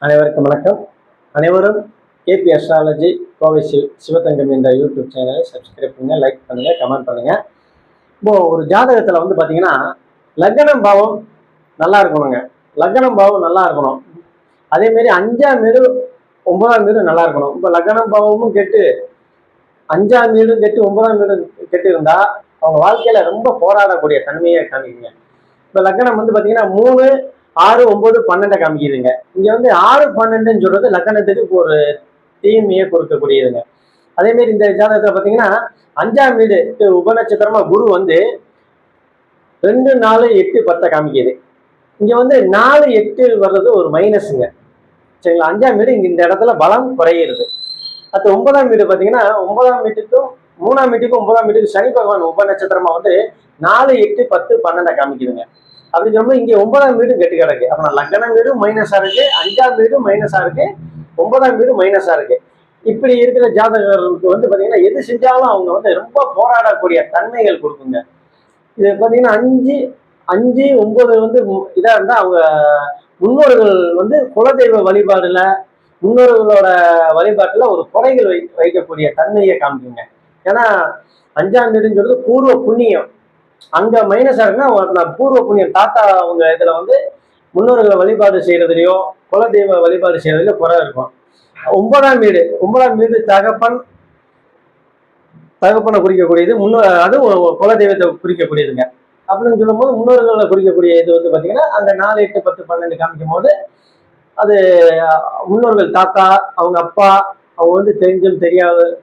அனைவருக்கும் வணக்கம். அனைவரும் கேபி அஸ்ட்ராலஜி கோவை சிவத்தங்கம் என்ற யூடியூப் சேனலை சப்ஸ்கிரைப் பண்ணுங்க, லைக் பண்ணுங்க, கமெண்ட் பண்ணுங்க. இப்போ ஒரு ஜாதகத்துல பாத்தீங்கன்னா லக்னம் பாவம் நல்லா இருக்கணுங்க. லக்னம் பாவம் நல்லா இருக்கணும். அதே மாதிரி 5ஆம் வீடு 9ஆம் வீடு நல்லா இருக்கணும். இப்போ லக்னம் பாவமும் கெட்டு 5ஆம் வீடும் கெட்டு 9ஆம் வீடும் கெட்டு இருந்தா அவங்க வாழ்க்கையில ரொம்ப போராடக்கூடிய தன்மையை காமிக்குங்க. இப்ப லக்னம் பாத்தீங்கன்னா 3, 6, 9, 12 காமிக்குதுங்க. இங்க 6, 12ன்னு சொல்றது லக்னத்துக்கு ஒரு தீமையை கொடுக்கக்கூடியதுங்க. அதே மாதிரி இந்த ஜாதகத்துல பாத்தீங்கன்னா 5ஆம் வீடு உபநட்சத்திரமா குரு 2, 4, 8, 10 காமிக்குது. இங்க 4, 8 வர்றது ஒரு மைனஸுங்க. சரிங்களா? 5ஆம் வீடு இங்க இந்த இடத்துல பலம் குறையிறது. அது 9ஆம் வீடு பாத்தீங்கன்னா 9ஆம் வீட்டுக்கும் 3ஆம் வீட்டுக்கும் 9ஆம் வீட்டுக்கு சனி பகவான் உபநட்சத்திரமா 4, 8, 10, 12 காமிக்குதுங்க. அப்படின்னு சொல்லும்போது இங்க 9ஆம் வீடும் கெட்டு கிடக்கு. அப்ப லக்னம் வீடும் மைனஸா இருக்கு, 5ஆம் வீடும் மைனஸா இருக்கு, 9ஆம் வீடும் மைனஸா இருக்கு. இப்படி இருக்கிற ஜாதகர்களுக்கு பாத்தீங்கன்னா எது செஞ்சாலும் அவங்க ரொம்ப போராடக்கூடிய தன்மைகள் கொடுக்குங்க. இது பாத்தீங்கன்னா 5, 5, 9 இதா இருந்தா அவங்க முன்னோர்கள் குலதெய்வ வழிபாடுல முன்னோர்களோட வழிபாட்டுல ஒரு குறைகள் வைக்கக்கூடிய தன்மையை காமிக்குங்க. ஏன்னா 5ஆம் வீடுன்னு சொல்றது பூர்வ புண்ணியம். அங்க மைனஸா இருக்குன்னா பூர்வ புண்ணியம் தாத்தா அவங்க இதுல முன்னோர்களை வழிபாடு செய்யறதுலயோ குலதெய்வ வழிபாடு செய்யறதுலயோ குறை இருக்கும். 9ஆம் வீடு தகப்பனை குறிக்கக்கூடியது, அதுவும் குலதெய்வத்தை குறிக்கக்கூடியதுங்க. அப்படின்னு சொல்லும் போது முன்னோர்களை குறிக்கக்கூடிய இது பாத்தீங்கன்னா அந்த 4, 8, 10, 12 காமிக்கும் போது அது முன்னோர்கள் தாத்தா அவங்க அப்பா அவங்க தெரிஞ்சும்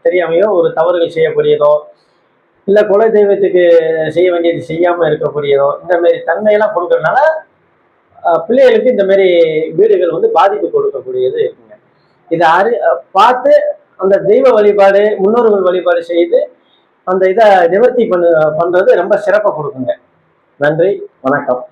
தெரியாமையோ ஒரு தவறுகள் செய்யக்கூடியதோ இல்ல குல தெய்வத்துக்கு செய்ய வேண்டியது செய்யாம இருக்கக்கூடியதோ இந்த மாதிரி தன்மையெல்லாம் கொடுக்கறதுனால பிள்ளைகளுக்கு இந்த மாதிரி வீடுகள் பாதிப்பு கொடுக்கக்கூடியது இருக்குங்க. இதை பார்த்து அந்த தெய்வ வழிபாடு முன்னோர்கள் வழிபாடு செய்து அந்த இதை நிவர்த்தி பண்றது ரொம்ப சிறப்பை கொடுக்குங்க. நன்றி, வணக்கம்.